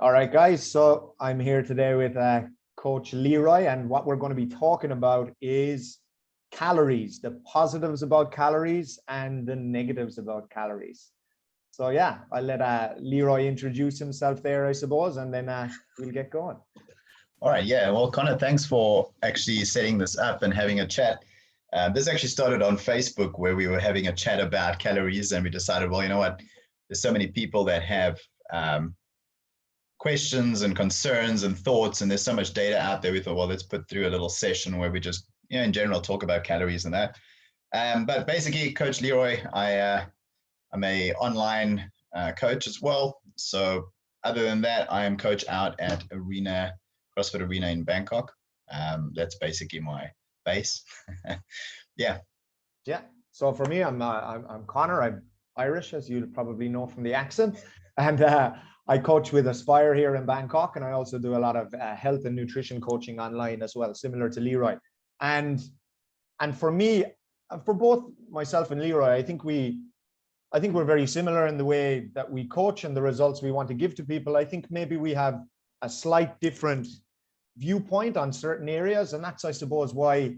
All right, guys. So I'm here today with Coach Leroy, and what we're going to be talking about is calories, the positives about calories and the negatives about calories. So yeah, I'll let Leroy introduce himself there, I suppose, and then we'll get going. All right, yeah. Well, Connor, thanks for actually setting this up and having a chat. This actually started on Facebook where we were having a chat about calories, and we decided, well, you know what? There's so many people that have questions and concerns and thoughts, and there's so much data out there. We thought, well, let's put through a little session where we just, in general, talk about calories and that. But basically, Coach Leroy, I'm a online coach as well. So other than that, I am coach out at CrossFit Arena in Bangkok. That's basically my base. Yeah. So for me, I'm Conor. I'm Irish, as you probably know from the accent, and I coach with Aspire here in Bangkok, and I also do a lot of health and nutrition coaching online as well, similar to Leroy. And for me, for both myself and Leroy, I think we're very similar in the way that we coach and the results we want to give to people. I think maybe we have a slight different viewpoint on certain areas, and that's, I suppose, why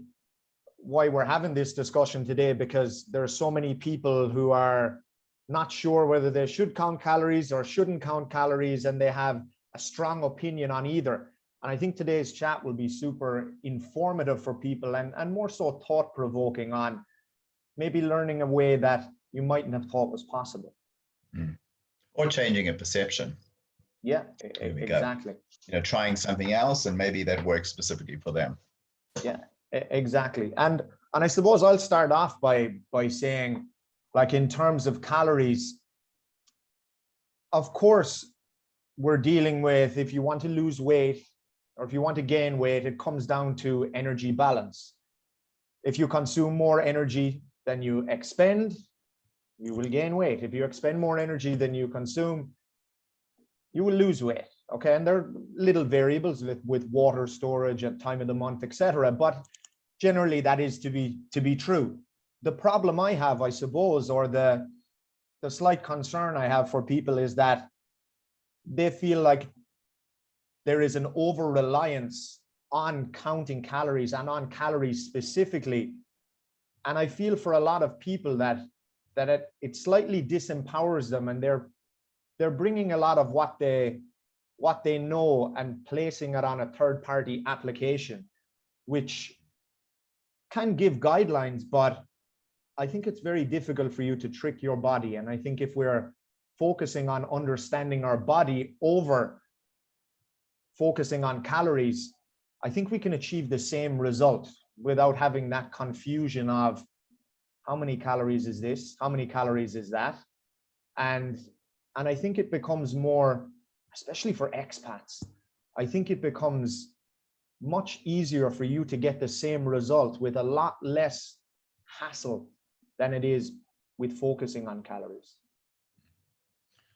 we're having this discussion today, because there are so many people who are not sure whether they should count calories or shouldn't count calories, and they have a strong opinion on either. And I think today's chat will be super informative for people and more so thought-provoking on maybe learning a way that you mightn't have thought was possible. Or changing a perception. Yeah, exactly. Trying something else, and maybe that works specifically for them. Yeah, exactly. And I suppose I'll start off by saying, like, in terms of calories, of course, we're dealing with, if you want to lose weight or if you want to gain weight, it comes down to energy balance. If you consume more energy than you expend, you will gain weight. If you expend more energy than you consume, you will lose weight. Okay, and there are little variables with water storage at time of the month, etc. But generally, that is to be true. The problem I have, I suppose, or the slight concern I have for people is that they feel like there is an over-reliance on counting calories and on calories specifically. And I feel for a lot of people that it slightly disempowers them, and they're bringing a lot of what they know and placing it on a third-party application, which can give guidelines, but I think it's very difficult for you to trick your body. And I think if we're focusing on understanding our body over focusing on calories, I think we can achieve the same result without having that confusion of how many calories is this, how many calories is that. And I think it becomes more, especially for expats, I think it becomes much easier for you to get the same result with a lot less hassle than it is with focusing on calories.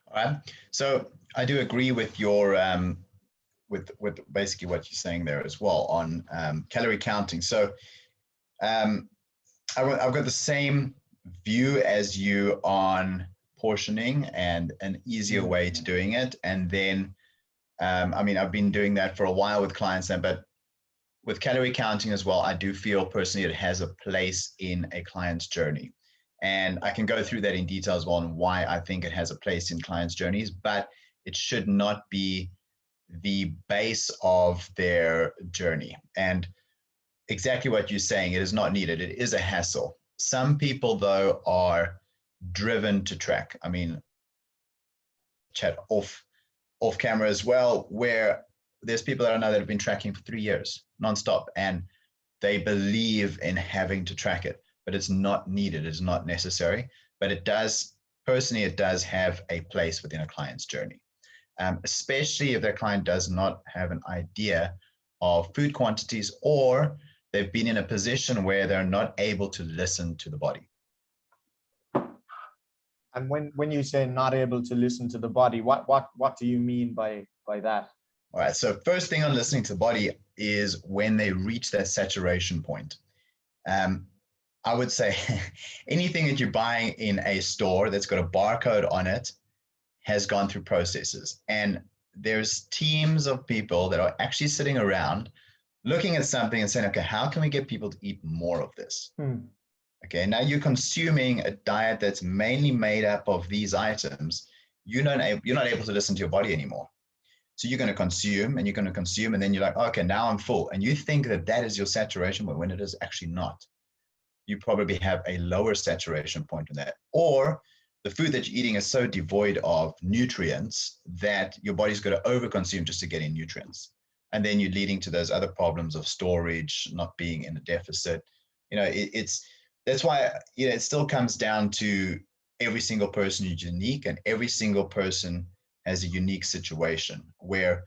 All right. So I do agree with your with basically what you're saying there as well on calorie counting. So I've got the same view as you on portioning and an easier way to doing it. And then, I've been doing that for a while with clients, but with calorie counting as well, I do feel personally it has a place in a client's journey. And I can go through that in detail as well on why I think it has a place in clients' journeys, but it should not be the base of their journey. And exactly what you're saying, it is not needed. It is a hassle. Some people, though, are driven to track. Chat off camera as well, where there's people that I know that have been tracking for 3 years nonstop, and they believe in having to track it, but it's not needed. It's not necessary, but it does have a place within a client's journey, especially if their client does not have an idea of food quantities, or they've been in a position where they're not able to listen to the body. And when you say not able to listen to the body, what do you mean by that? All right. So first thing on listening to the body is when they reach that saturation point. I would say anything that you're buying in a store that's got a barcode on it has gone through processes. And there's teams of people that are actually sitting around looking at something and saying, okay, how can we get people to eat more of this? Okay, now you're consuming a diet that's mainly made up of these items. You're not able to listen to your body anymore. So you're going to consume and you're going to consume, and then you're like, okay, now I'm full. And you think that that is your saturation point when it is actually not. You probably have a lower saturation point in that. Or the food that you're eating is so devoid of nutrients that your body's going to overconsume just to get in nutrients. And then you're leading to those other problems of storage, not being in a deficit. That's why, it still comes down to every single person is unique, and every single person has a unique situation where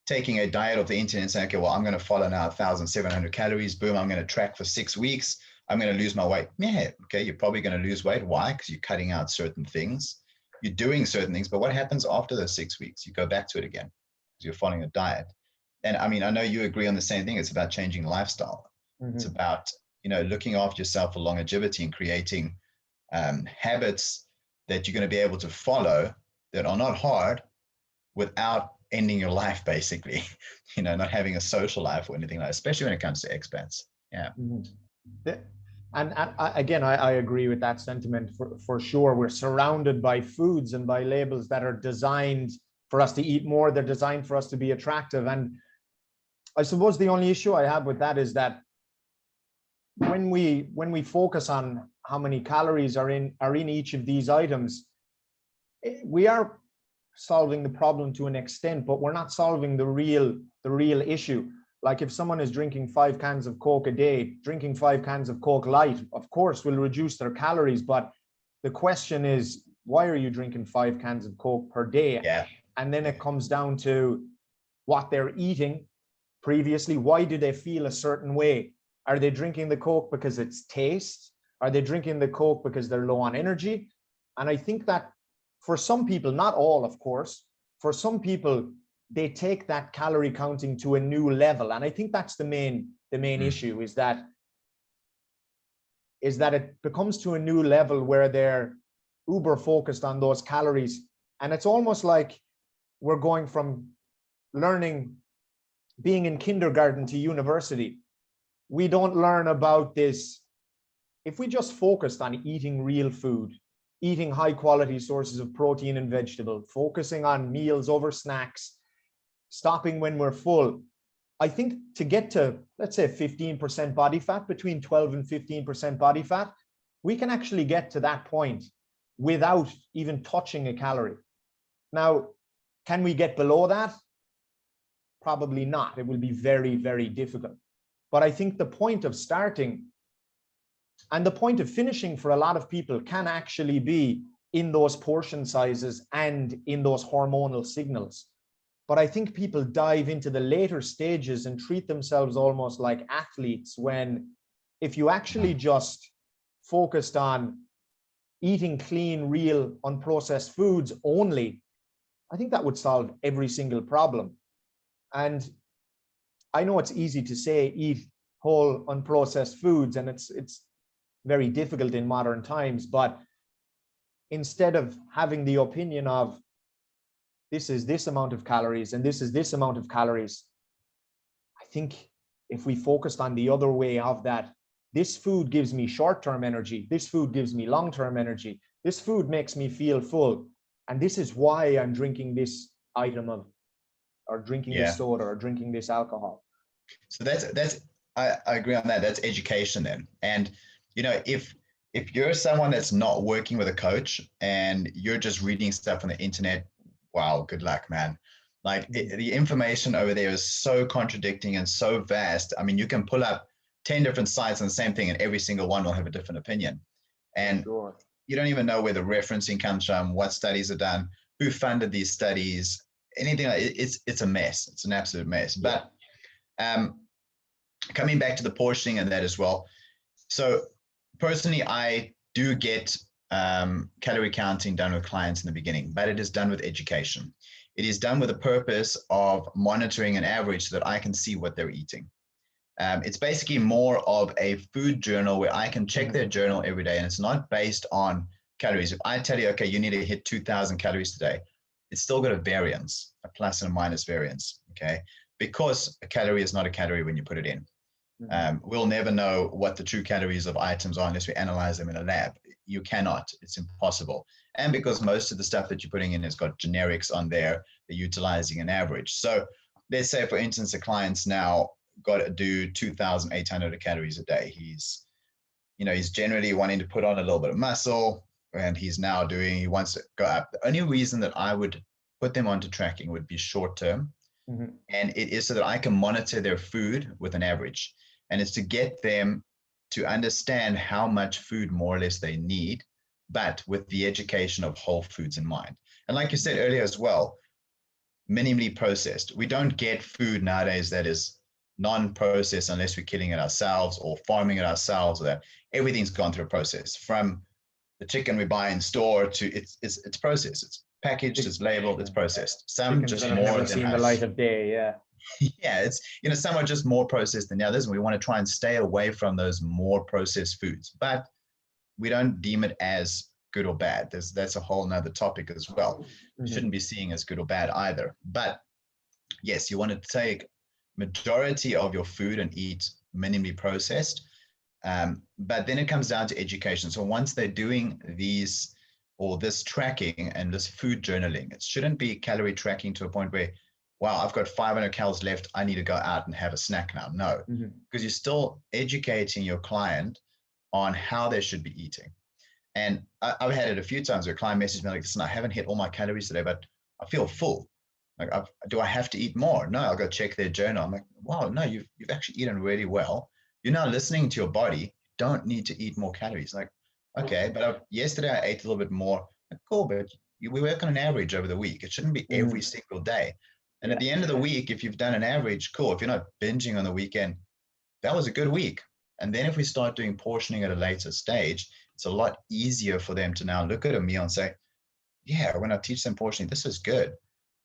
taking a diet off the internet and saying, okay, well, I'm going to follow now 1,700 calories. Boom, I'm going to track for 6 weeks. I'm going to lose my weight. Yeah, okay, you're probably going to lose weight. Why? Because you're cutting out certain things. You're doing certain things. But what happens after those 6 weeks? You go back to it again because you're following a diet. And I mean, I know you agree on the same thing. It's about changing lifestyle. It's about, looking after yourself for longevity and creating habits that you're going to be able to follow that are not hard without ending your life, basically, not having a social life or anything like that, especially when it comes to expats. Yeah. And again, I agree with that sentiment for sure. We're surrounded by foods and by labels that are designed for us to eat more. They're designed for us to be attractive. And I suppose the only issue I have with that is that when we focus on how many calories are in each of these items, we are solving the problem to an extent, but we're not solving the real issue. Like if someone is drinking 5 cans of Coke a day, drinking 5 cans of Coke Light, of course, will reduce their calories. But the question is, why are you drinking 5 cans of Coke per day? Yeah. And then it comes down to what they're eating previously. Why do they feel a certain way? Are they drinking the Coke because it's taste? Are they drinking the Coke because they're low on energy? And I think that for some people, not all, of course, for some people, they take that calorie counting to a new level. And I think that's the main issue is that it becomes to a new level where they're uber focused on those calories. And it's almost like we're going from learning, being in kindergarten to university. We don't learn about this. If we just focused on eating real food, eating high quality sources of protein and vegetable, focusing on meals over snacks, stopping when we're full, I think to get to, let's say, 15% body fat, between 12 and 15% body fat, we can actually get to that point without even touching a calorie. Now, can we get below that? Probably not. It will be very, very difficult. But I think the point of starting and the point of finishing for a lot of people can actually be in those portion sizes and in those hormonal signals. But I think people dive into the later stages and treat themselves almost like athletes, when if you actually just focused on eating clean, real, unprocessed foods only, I think that would solve every single problem. And I know it's easy to say eat whole, unprocessed foods, and it's very difficult in modern times. But instead of having the opinion of this is this amount of calories and this is this amount of calories, I think if we focused on the other way of that, this food gives me short-term energy, this food gives me long-term energy, this food makes me feel full, and this is why I'm drinking this item of, or drinking this soda, or drinking this alcohol. So that's I agree on that. That's education then. And if you're someone that's not working with a coach and you're just reading stuff on the internet, wow, good luck, man. Like the information over there is so contradicting and so vast. I mean, you can pull up 10 different sites on the same thing and every single one will have a different opinion. And you don't even know where the referencing comes from, what studies are done, who funded these studies, anything. It's a mess. It's an absolute mess. But coming back to the portioning and that as well. So personally, I do get calorie counting done with clients in the beginning, but it is done with education. It is done with the purpose of monitoring an average so that I can see what they're eating. It's basically more of a food journal where I can check their journal every day, and it's not based on calories. If I tell you, okay, you need to hit 2,000 calories today, it's still got a variance, a plus and a minus variance, okay? Because a calorie is not a calorie when you put it in. We'll never know what the true calories of items are unless we analyze them in a lab. You cannot, it's impossible. And because most of the stuff that you're putting in has got generics on there, they're utilizing an average. So let's say, for instance, a client's now got to do 2,800 calories a day. He's generally wanting to put on a little bit of muscle, and he wants to go up. The only reason that I would put them onto tracking would be short term. And it is so that I can monitor their food with an average. And it's to get them to understand how much food more or less they need, but with the education of whole foods in mind. And like you said earlier as well, minimally processed. We don't get food nowadays that is non-processed unless we're killing it ourselves or farming it ourselves, or that everything's gone through a process. From the chicken we buy in store to it's processed, it's packaged, it's labeled, it's processed. Some just more than seen the light of day. Yeah. Yeah, it's some are just more processed than the others, and we want to try and stay away from those more processed foods, but we don't deem it as good or bad. That's a whole nother topic as well. You shouldn't be seeing as good or bad either. But yes, you want to take majority of your food and eat minimally processed. But then it comes down to education. So once they're doing these or this tracking and this food journaling, it shouldn't be calorie tracking to a point where, wow, I've got 500 calories left, I need to go out and have a snack now. No, because you're still educating your client on how they should be eating. And I've had it a few times where a client messaged me like, listen, I haven't hit all my calories today, but I feel full. Like, do I have to eat more? No, I'll go check their journal. I'm like, wow, no, you've actually eaten really well. You're now listening to your body. Don't need to eat more calories. Like, okay, but yesterday I ate a little bit more. Like, cool, but we work on an average over the week. It shouldn't be every single day. And at the end of the week, if you've done an average, cool. If you're not binging on the weekend, that was a good week. And then if we start doing portioning at a later stage, it's a lot easier for them to now look at a meal and say, yeah, when I teach them portioning, this is good.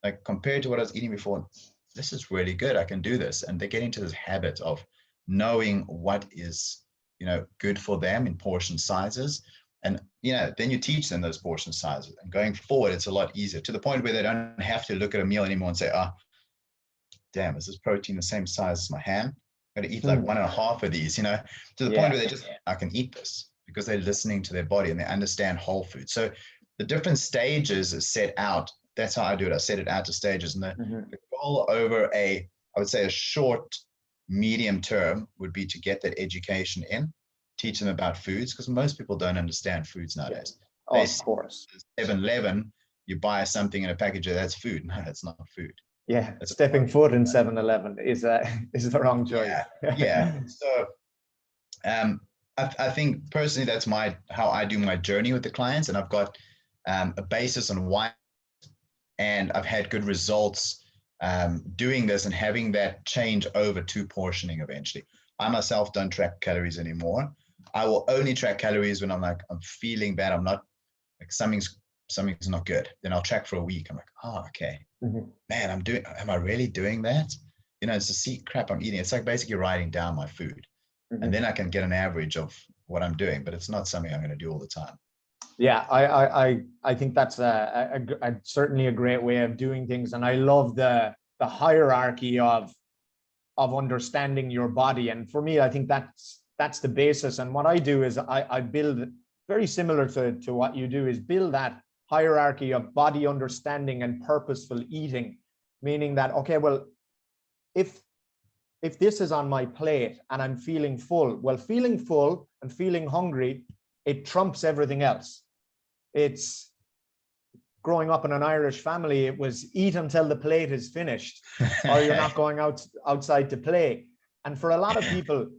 Like, compared to what I was eating before, this is really good. I can do this. And they get into this habit of knowing what is, good for them in portion sizes. And, then you teach them those portion sizes. And going forward, it's a lot easier, to the point where they don't have to look at a meal anymore and say, damn, is this protein the same size as my hand? I'm going to eat like 1.5 of these, to the point where I can eat this, because they're listening to their body and they understand whole food. So the different stages are set out. That's how I do it. I set it out to stages. And the goal over I would say a short, medium term would be to get that education in, teach them about foods, because most people don't understand foods nowadays. Oh, of course. 7-Eleven, you buy something in a package that's food. No, that's not food. Yeah, stepping foot in 7-Eleven is the wrong choice. Yeah. So I think personally that's how I do my journey with the clients, and I've got a basis on why, and I've had good results doing this and having that change over to portioning eventually. I myself don't track calories anymore. I will only track calories when I'm feeling bad. I'm not like something's not good. Then I'll track for a week. I'm like, oh, okay, man, am I really doing that? It's to see crap I'm eating. It's like basically writing down my food, and then I can get an average of what I'm doing, but it's not something I'm going to do all the time. Yeah, I think that's certainly a great way of doing things, and I love the hierarchy of understanding your body. And for me, I think that's the basis. And what I do is I build, very similar to what you do, is build that hierarchy of body understanding and purposeful eating, meaning that, okay, well, if this is on my plate and I'm feeling full, well, feeling full and feeling hungry, it trumps everything else. It's growing up in an Irish family, it was eat until the plate is finished, or you're not going outside to play. And for a lot of people,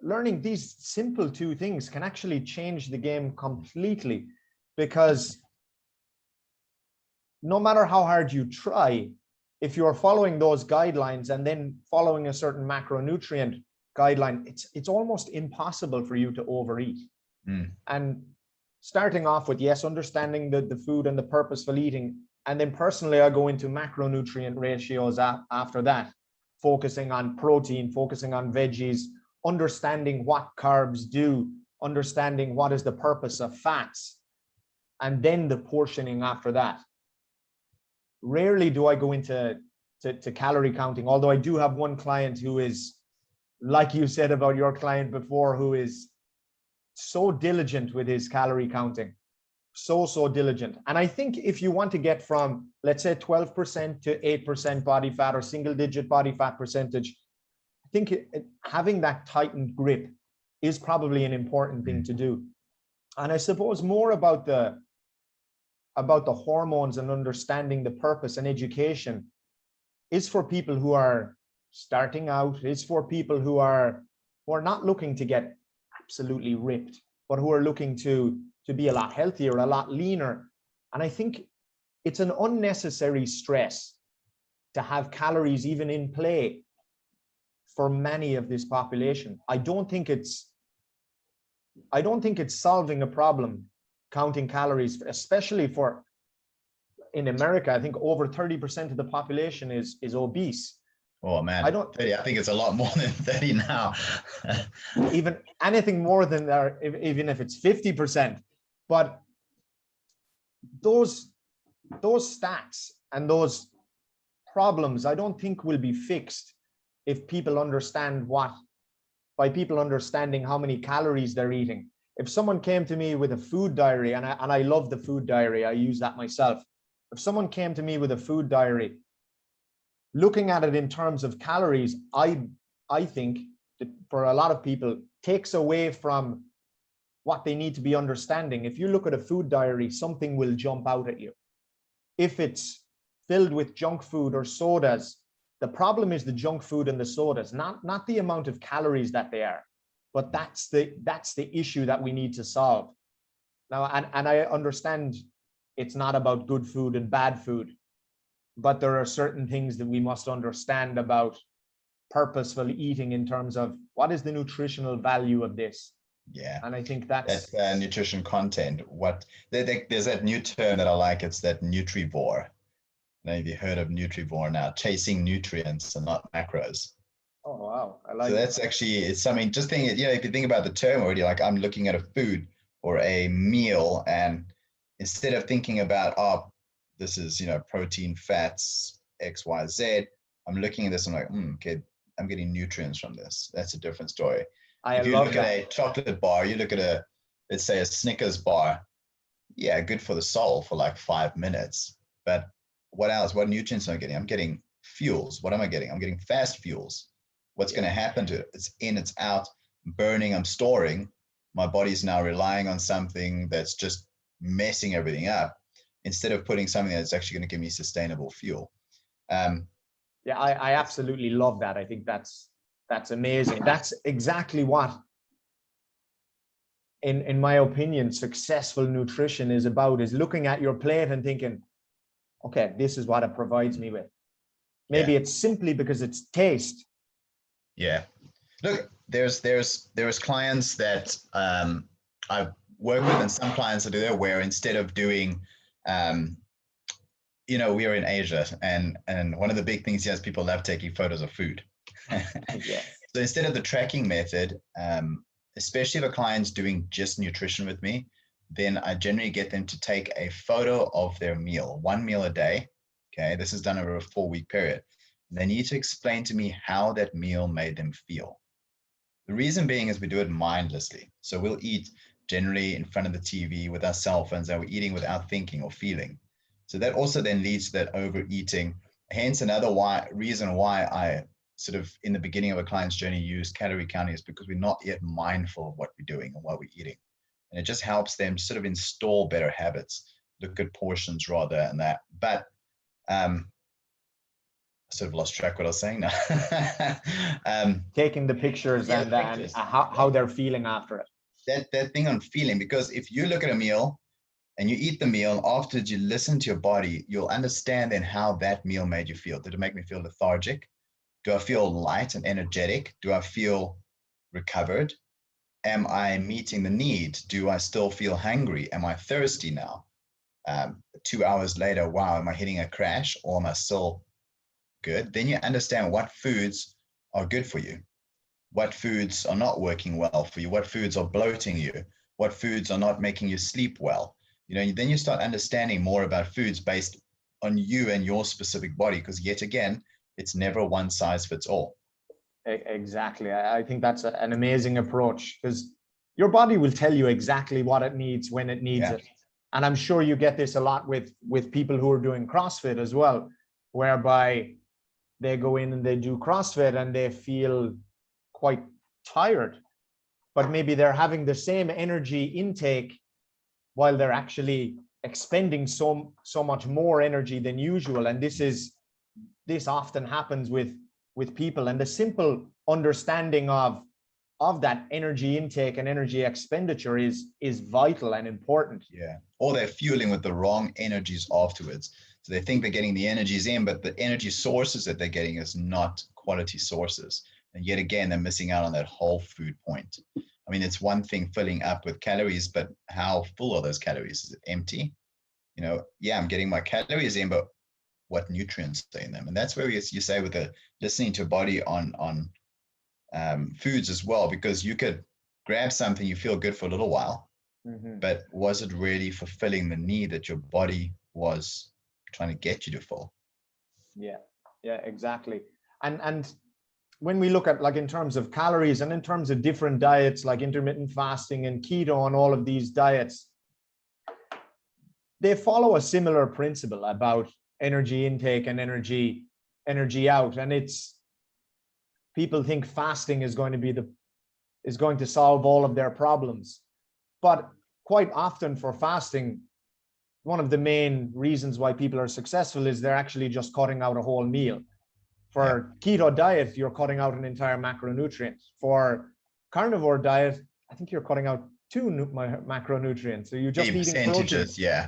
learning these simple two things can actually change the game completely, because no matter how hard you try, if you're following those guidelines and then following a certain macronutrient guideline, it's almost impossible for you to overeat. And starting off with, yes, understanding the food and the purposeful eating. And then personally, I go into macronutrient ratios after that, focusing on protein, focusing on veggies, understanding what carbs do, understanding what is the purpose of fats, and then the portioning after that. rarely do I go into to calorie counting, although I do have one client who is, like you said about your client before, who is so diligent with his calorie counting, so diligent. And I think if you want to get from, let's say, 12% to 8% body fat or single digit body fat percentage, I think having that tightened grip is probably an important thing to do. And I suppose more about the hormones and understanding the purpose and education is for people who are starting out, is for people who are not looking to get absolutely ripped, but who are looking to be a lot healthier, a lot leaner. And I think it's an unnecessary stress to have calories even in play for many of this population. I don't think it's solving a problem counting calories, especially for, in America, I think over 30% of the population is obese. Oh man, 30, I think it's a lot more than 30 now. Even anything more than that, even if it's 50%. But those stats and those problems, I don't think will be fixed if people understand by people understanding how many calories they're eating. If someone came to me with a food diary, and I love the food diary, I use that myself. If someone came to me with a food diary, looking at it in terms of calories, I think that for a lot of people takes away from what they need to be understanding. If you look at a food diary, something will jump out at you. If it's filled with junk food or sodas, the problem is the junk food and the sodas, not the amount of calories that they are, but that's the issue that we need to solve. Now, and I understand it's not about good food and bad food, but there are certain things that we must understand about purposeful eating in terms of what is the nutritional value of this. Yeah. And I think that's nutrition content. There's that new term that I like. It's that nutrivore. Now, have you heard of nutrivore now? Chasing nutrients and not macros. Oh, wow. I like so that's actually, it's something, just think, if you think about the term already, like I'm looking at a food or a meal, and instead of thinking about, this is, protein, fats, X, Y, Z, I'm looking at this and I'm like, okay, I'm getting nutrients from this. That's a different story. If you look at a chocolate bar, you look at let's say a Snickers bar, yeah, good for the soul for like 5 minutes. But what else? What nutrients am I getting? I'm getting fuels. What am I getting? I'm getting fast fuels. What's going to happen to it? It's in, it's out, burning, I'm storing. My body's now relying on something that's just messing everything up instead of putting something that's actually going to give me sustainable fuel. Yeah, I absolutely love that. I think that's amazing. That's exactly what, in my opinion, successful nutrition is about, is looking at your plate and thinking, okay, this is what it provides me with. Maybe it's simply because it's taste. Yeah. Look, there's clients that I work with, and some clients that do that, where instead of doing, we are in Asia, and one of the big things here is people love taking photos of food. Yes. So instead of the tracking method, especially if a client's doing just nutrition with me, then I generally get them to take a photo of their meal, one meal a day. Okay, this is done over a 4-week period. And they need to explain to me how that meal made them feel. The reason being is we do it mindlessly. So we'll eat generally in front of the TV with our cell phones, and we're eating without thinking or feeling. So that also then leads to that overeating. Hence another reason why I sort of in the beginning of a client's journey use calorie counting is because we're not yet mindful of what we're doing and what we're eating. And it just helps them sort of install better habits, look at portions rather than that. But I sort of lost track what I was saying now. Taking the pictures and how they're feeling after it. That thing on feeling, because if you look at a meal and you eat the meal, afterwards you listen to your body, you'll understand then how that meal made you feel. Did it make me feel lethargic? Do I feel light and energetic? Do I feel recovered? Am I meeting the need? Do I still feel hungry? Am I thirsty now? 2 hours later, wow, am I hitting a crash, or am I still good? Then you understand what foods are good for you, what foods are not working well for you, what foods are bloating you, what foods are not making you sleep well. Then you start understanding more about foods based on you and your specific body, because yet again, it's never one size fits all. Exactly. I think that's an amazing approach, because your body will tell you exactly what it needs when it needs it. And I'm sure you get this a lot with people who are doing CrossFit as well, whereby they go in and they do CrossFit and they feel quite tired, but maybe they're having the same energy intake while they're actually expending so much more energy than usual. And this often happens with people, and the simple understanding of that energy intake and energy expenditure is vital and important. Yeah. Or they're fueling with the wrong energies afterwards. So they think they're getting the energies in, but the energy sources that they're getting is not quality sources. And yet again, they're missing out on that whole food point. I mean, it's one thing filling up with calories, but how full are those calories? Is it empty? You know, yeah, I'm getting my calories in, but what nutrients are in them? And that's where you say with the listening to your body on foods as well, because you could grab something, you feel good for a little while, but was it really fulfilling the need that your body was trying to get you to fill? Yeah, exactly. And when we look at, like, in terms of calories and in terms of different diets like intermittent fasting and keto and all of these diets, they follow a similar principle about energy intake and energy out. And it's, people think fasting is going to solve all of their problems, but quite often for fasting, one of the main reasons why people are successful is they're actually just cutting out a whole meal. For keto diet, you're cutting out an entire macronutrient. For carnivore diet, I think you're cutting out 2 macronutrients. So you're just eating proteins. Yeah.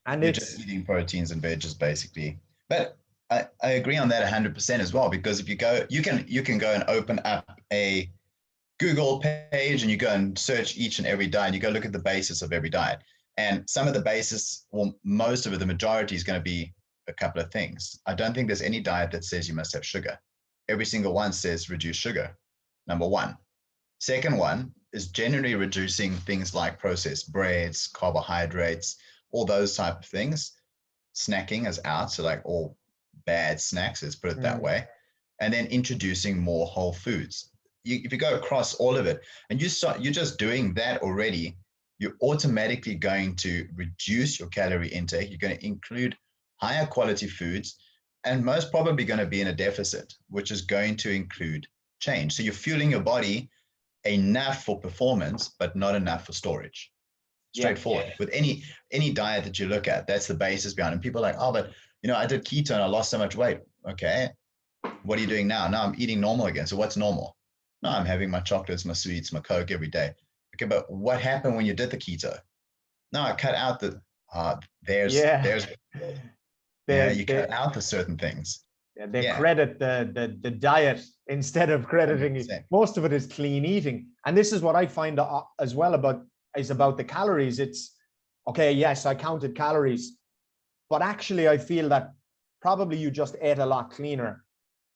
And you're it's just eating proteins and veggies basically. But I agree on that 100% as well, because if you go, you can go and open up a Google page and you go and search each and every diet. You go look at the basis of every diet, and some of the basis, well, most of it, the majority is going to be a couple of things. I don't think there's any diet that says you must have sugar. Every single one says reduce sugar, number one. Second one is generally reducing things like processed breads, carbohydrates, all those type of things. Snacking is out, so like all bad snacks, let's put it that way. And then introducing more whole foods. If you go across all of it and you're just doing that already, you're automatically going to reduce your calorie intake. You're going to include higher quality foods, and most probably going to be in a deficit, which is going to include change. So you're fueling your body enough for performance, but not enough for storage. Straightforward. With any diet that you look at, that's the basis behind it. And people are like, oh, but I did keto and I lost so much weight. Okay, what are you doing now? Now I'm eating normal again. So what's normal? No, I'm having my chocolates, my sweets, my Coke every day. Okay, but what happened when you did the keto? No, I cut out the you cut out the certain things. They credit the diet instead of crediting 100%. Most of it is clean eating. And this is what I find as well about the calories. It's okay, yes, I counted calories, but actually I feel that probably you just ate a lot cleaner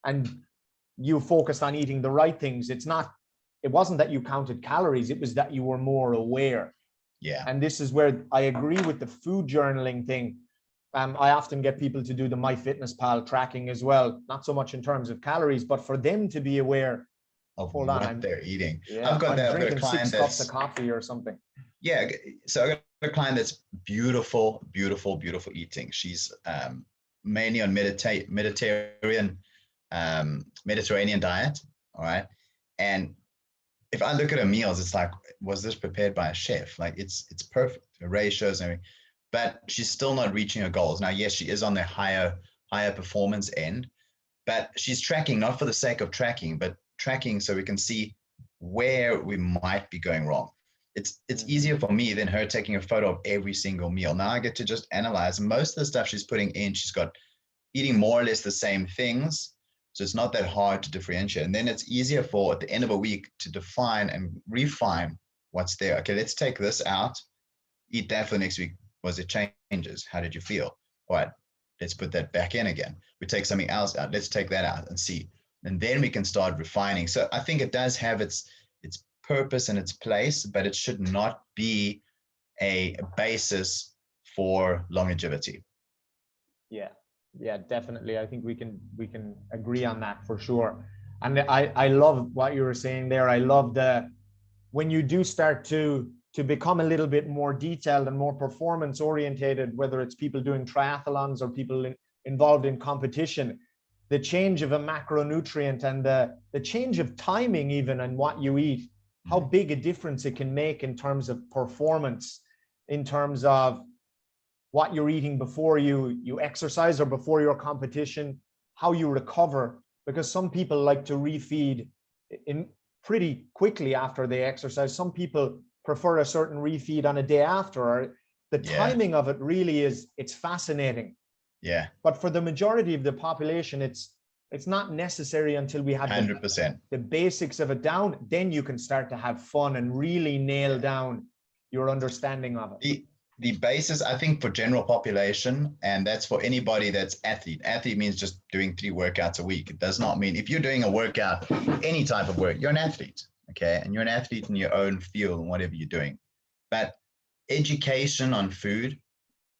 and you focused on eating the right things. It wasn't that you counted calories, it was that you were more aware. Yeah. And this is where I agree with the food journaling thing. I often get people to do the MyFitnessPal tracking as well, not so much in terms of calories, but for them to be aware of what they're eating. Yeah, I've got a client 6 cups of coffee or something. Yeah, so I've got a client that's beautiful eating. She's mainly on Mediterranean diet, all right? And if I look at her meals, it's like, was this prepared by a chef? Like it's perfect, the ratios and everything, but she's still not reaching her goals. Now, yes, she is on the higher performance end, but she's tracking not for the sake of tracking, but tracking so we can see where we might be going wrong. It's easier for me than her taking a photo of every single meal. Now I get to just analyze most of the stuff she's putting in. She's got eating more or less the same things. So it's not that hard to differentiate. And then it's easier for at the end of a week to define and refine what's there. Okay, let's take this out, eat that for the next week. Was it changes? How did you feel? All right, let's put that back in again. We take something else out. Let's take that out and see. And then we can start refining. So I think it does have its purpose and its place, but it should not be a basis for longevity. Yeah, definitely. I think we can agree on that for sure. And I love what you were saying there. I love the when you do start to become a little bit more detailed and more performance orientated, whether it's people doing triathlons or people involved in competition, the change of a macronutrient and the change of timing even and what you eat, how big a difference it can make in terms of performance, in terms of what you're eating before you exercise or before your competition, how you recover, because some people like to refeed in pretty quickly after they exercise. Some people prefer a certain refeed on a day after. Or the timing of it really it's fascinating. Yeah. But for the majority of the population, it's not necessary until we have 100%. the basics of it down. Then you can start to have fun and really nail down your understanding of it. The basis, I think, for general population, and that's for anybody that's athlete. Athlete means just doing 3 workouts a week. It does not mean if you're doing a workout, any type of work, you're an athlete, okay? And you're an athlete in your own field and whatever you're doing. But education on food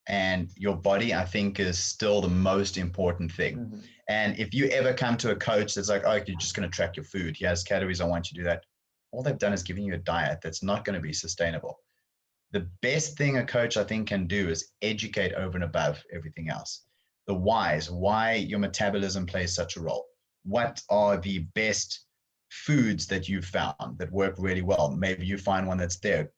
and your body, I think, is still the most important thing. Mm-hmm. And if you ever come to a coach that's like, oh, you're just going to track your food, he has calories, I want you to do that. All they've done is giving you a diet that's not going to be sustainable. The best thing a coach, I think, can do is educate over and above everything else. The whys, why your metabolism plays such a role. What are the best foods that you've found that work really well? Maybe you find one that's there.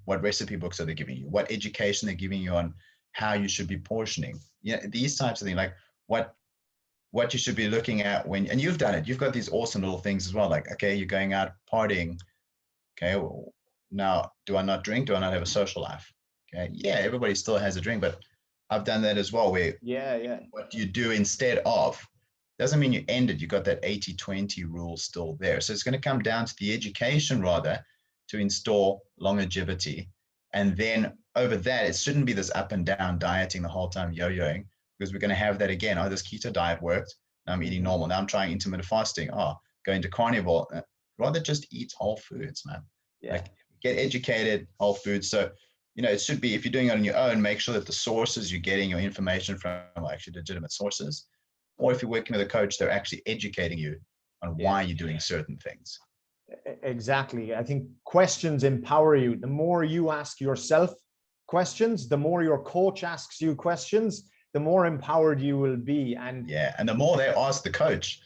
What recipe books are they giving you? What education they're giving you on how you should be portioning? Yeah, these types of things, like what you should be looking at when, and you've done it. You've got these awesome little things as well. Like, okay, you're going out partying. Okay, well, now, do I not drink? Do I not have a social life? Okay. Yeah, everybody still has a drink, but I've done that as well. Where what do you do instead of? Doesn't mean you end it. You got that 80-20 rule still there. So it's going to come down to the education rather to install longevity. And then over that, it shouldn't be this up and down dieting the whole time, yo-yoing, because we're going to have that again. Oh, this keto diet worked. Now I'm eating normal. Now I'm trying intermittent fasting. Oh, going to carnivore. Rather just eat whole foods, man. Yeah. Like, get educated, whole foods. So, it should be, if you're doing it on your own, make sure that the sources you're getting your information from are actually legitimate sources. Or if you're working with a coach, they're actually educating you on why you're doing certain things. Exactly. I think questions empower you. The more you ask yourself questions, the more your coach asks you questions, the more empowered you will be. And the more they ask the coach.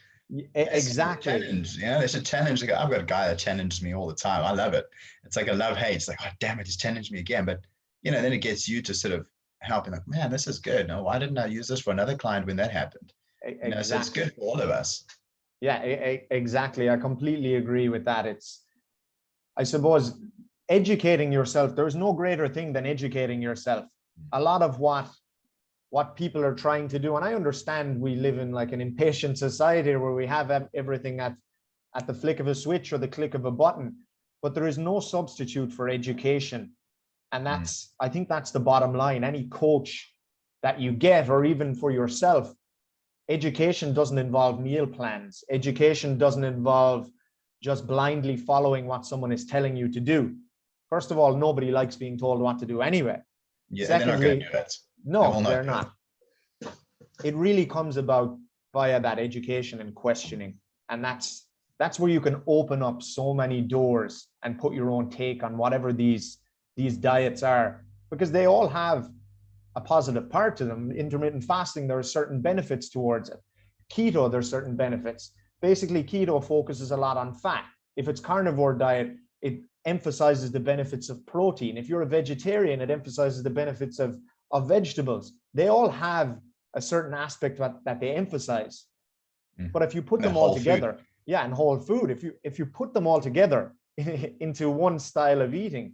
Exactly. They should challenge. I've got a guy that challenges me all the time. I love it. It's like a love-hate. It's like, oh, damn it, he's challenged me again. But, then it gets you to sort of helping, like, man, this is good. No, why didn't I use this for another client when that happened? Exactly. So it's good for all of us. Yeah, exactly. I completely agree with that. I suppose, educating yourself, there's no greater thing than educating yourself. A lot of what people are trying to do. And I understand we live in like an impatient society where we have everything at the flick of a switch or the click of a button, but there is no substitute for education. And I think that's the bottom line. Any coach that you get, or even for yourself, education doesn't involve meal plans. Education doesn't involve just blindly following what someone is telling you to do. First of all, nobody likes being told what to do anyway. Yeah, secondly, they're not going to do it. No, they're not. It really comes about via that education and questioning. And that's where you can open up so many doors and put your own take on whatever these diets are, because they all have a positive part to them. Intermittent fasting, there are certain benefits towards it. Keto, there's certain benefits. Basically, keto focuses a lot on fat. If it's carnivore diet, it emphasizes the benefits of protein. If you're a vegetarian, it emphasizes the benefits of vegetables. They all have a certain aspect that they emphasize. But if you put them all together, and whole food, if you put them all together into one style of eating,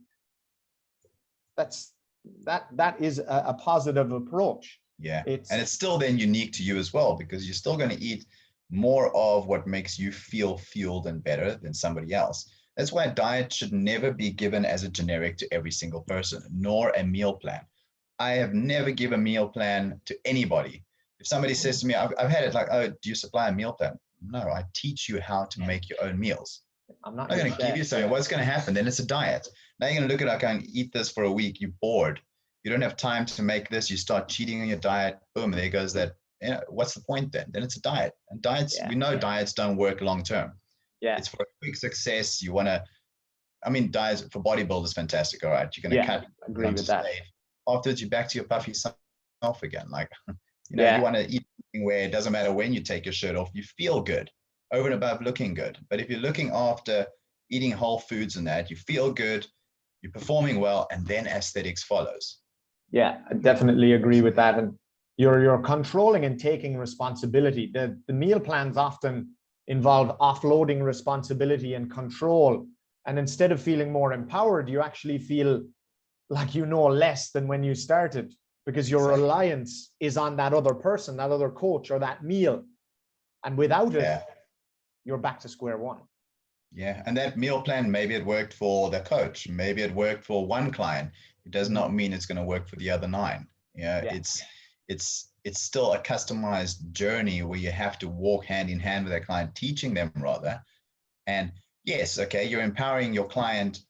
that is a positive approach. Yeah, and it's still then unique to you as well, because you're still going to eat more of what makes you feel fueled and better than somebody else. That's why a diet should never be given as a generic to every single person, nor a meal plan. I have never given a meal plan to anybody. If somebody says to me, I've had it like, oh, do you supply a meal plan? No, I teach you how to make your own meals. I'm not going to give you something. What's going to happen? Then it's a diet. Now you're going to look at it, I can eat this for a week. You're bored. You don't have time to make this. You start cheating on your diet. Boom, there goes that. What's the point then? Then it's a diet. And diets, we know diets don't work long term. Yeah. It's for a quick success. You want to, I mean, diets for bodybuilders, fantastic. All right. You're going to cut. Agree with that. Afterwards, you're back to your puffy self again. Like, you know, you want to eat something where it doesn't matter when you take your shirt off, you feel good over and above looking good. But if you're looking after eating whole foods and that, you feel good, you're performing well, and then aesthetics follows. Yeah, I definitely agree with that. And you're controlling and taking responsibility. The meal plans often involve offloading responsibility and control. And instead of feeling more empowered, you actually feel like you know less than when you started, because your reliance is on that other person, that other coach, or that meal. And without it, you're back to square one. Yeah. And that meal plan, maybe it worked for the coach, maybe it worked for one client. It does not mean it's going to work for the other 9. It's still a customized journey where you have to walk hand in hand with that client, teaching them rather. And yes, okay, you're empowering your client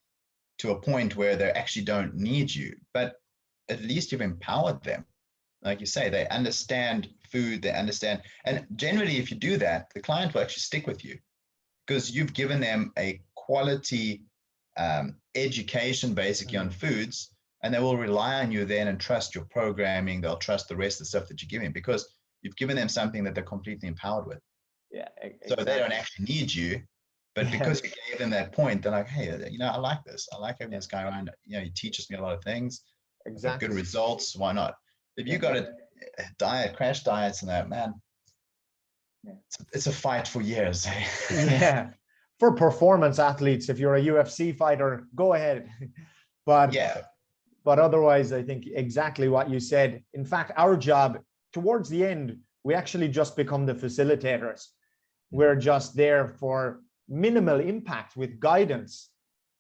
to a point where they actually don't need you, but at least you've empowered them. Like you say, they understand food, they understand. And generally, if you do that, the client will actually stick with you because you've given them a quality education basically on foods, and they will rely on you then and trust your programming. They'll trust the rest of the stuff that you're giving because you've given them something that they're completely empowered with. Yeah, exactly. So they don't actually need you, but because you gave them that point, they're like, hey, you know, I like this. I like having this guy around. You know, he teaches me a lot of things. Exactly. Good results. Why not? If you got a diet, crash diets and that, man, it's a fight for years. Yeah. For performance athletes, if you're a UFC fighter, go ahead. But otherwise, I think exactly what you said. In fact, our job towards the end, we actually just become the facilitators. We're just there for minimal impact with guidance.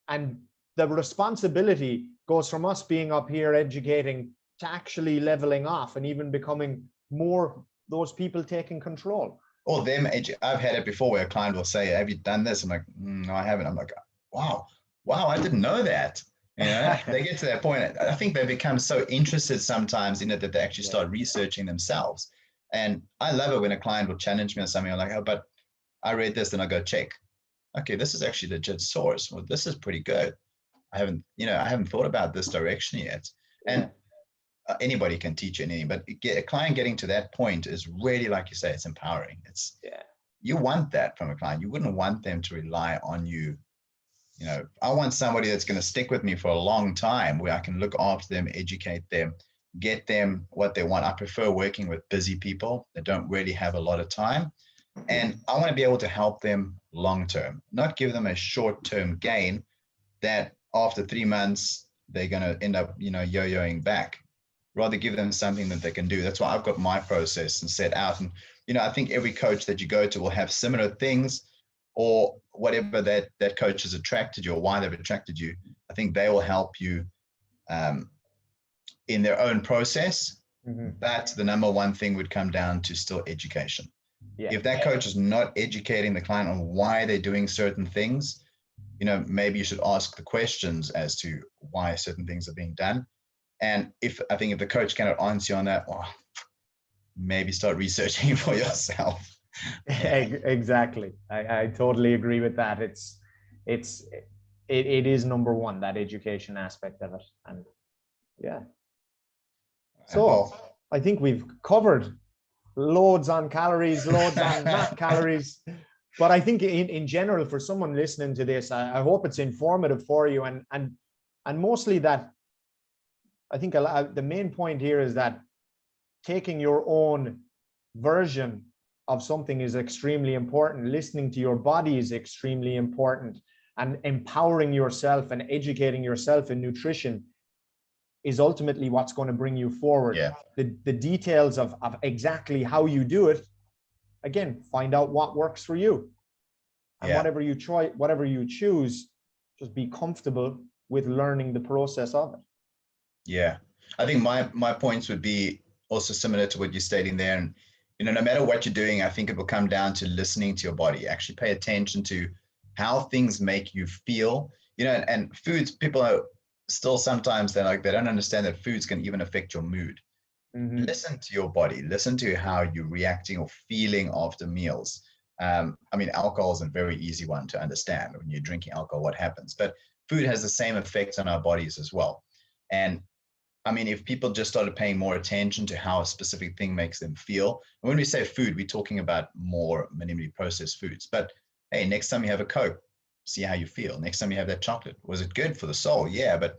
And the responsibility goes from us being up here educating to actually leveling off and even becoming more those people taking control. Or them, I've had it before where a client will say, have you done this? I'm like, no, I haven't. I'm like, wow, I didn't know that. You know, they get to that point. I think they become so interested sometimes in it that they actually start researching themselves. And I love it when a client will challenge me on something. I'm like, oh, but I read this, then I go check. Okay, this is actually a legit source. Well, this is pretty good. I haven't thought about this direction yet. And anybody can teach anything, but a client getting to that point is really, like you say, it's empowering. It's you want that from a client. You wouldn't want them to rely on you. You know, I want somebody that's going to stick with me for a long time, where I can look after them, educate them, get them what they want. I prefer working with busy people that don't really have a lot of time. And I want to be able to help them long term, not give them a short term gain that after 3 months, they're going to end up, yo-yoing back. Rather give them something that they can do. That's why I've got my process and set out. And, I think every coach that you go to will have similar things, or whatever that coach has attracted you or why they've attracted you. I think they will help you in their own process. But the number one thing would come down to still education. If that coach is not educating the client on why they're doing certain things, maybe you should ask the questions as to why certain things are being done. And if the coach cannot answer you on that, maybe start researching for yourself. Exactly. I totally agree with that. It is number one, that education aspect of it. And so I think we've covered loads on calories, loads on not calories. But I think in general, for someone listening to this, I hope it's informative for you. And mostly that, I think the main point here is that taking your own version of something is extremely important. Listening to your body is extremely important, and empowering yourself and educating yourself in nutrition is ultimately what's going to bring you forward. The details of exactly how you do it, again, find out what works for you, and whatever you choose, just be comfortable with learning the process of it. Yeah, I think my points would be also similar to what you're stating there. And, no matter what you're doing, I think it will come down to listening to your body. Actually pay attention to how things make you feel, and foods, people still sometimes they're like, they don't understand that foods can even affect your mood. Mhm. Listen to your body, listen to how you're reacting or feeling after meals. I mean, alcohol is a very easy one to understand. When you're drinking alcohol, what happens? But food has the same effects on our bodies as well. And I mean, if people just started paying more attention to how a specific thing makes them feel, and when we say food, we're talking about more minimally processed foods. But hey, next time you have a Coke, see how you feel. Next time you have that chocolate, was it good for the soul? Yeah, but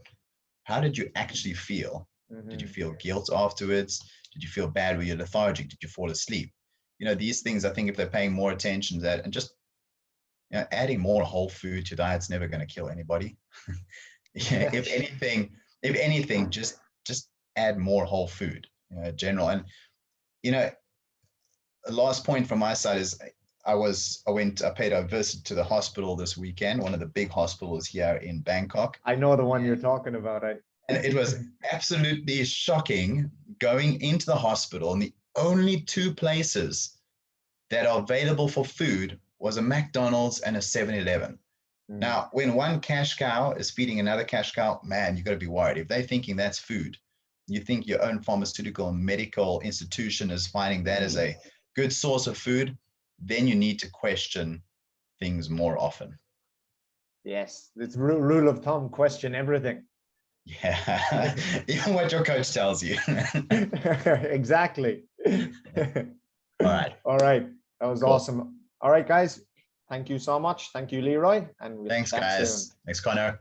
how did you actually feel? Did you Mhm. feel guilt afterwards? Did you feel bad? Were you lethargic? Did you fall asleep? You know, these things, I think if they're paying more attention to that and just, you know, adding more whole food to diet's never going to kill anybody. Yeah, if anything, just add more whole food, general. And you know, the last point from my side is I paid a visit to the hospital this weekend, one of the big hospitals here in Bangkok. I know the one you're talking about. And it was absolutely shocking going into the hospital, and the only two places that are available for food was a McDonald's and a 7-Eleven. Mm. Now, when one cash cow is feeding another cash cow, man, you got to be worried. If they're thinking that's food, you think your own pharmaceutical and medical institution is finding that as a good source of food, then you need to question things more often. Yes, it's rule of thumb, question everything. Yeah, even what your coach tells you. Exactly. All right. All right. That was Cool. awesome. All right, guys. Thank you so much. Thank you, Leroy. And we'll Thanks, chat soon. guys. Thanks, Conor.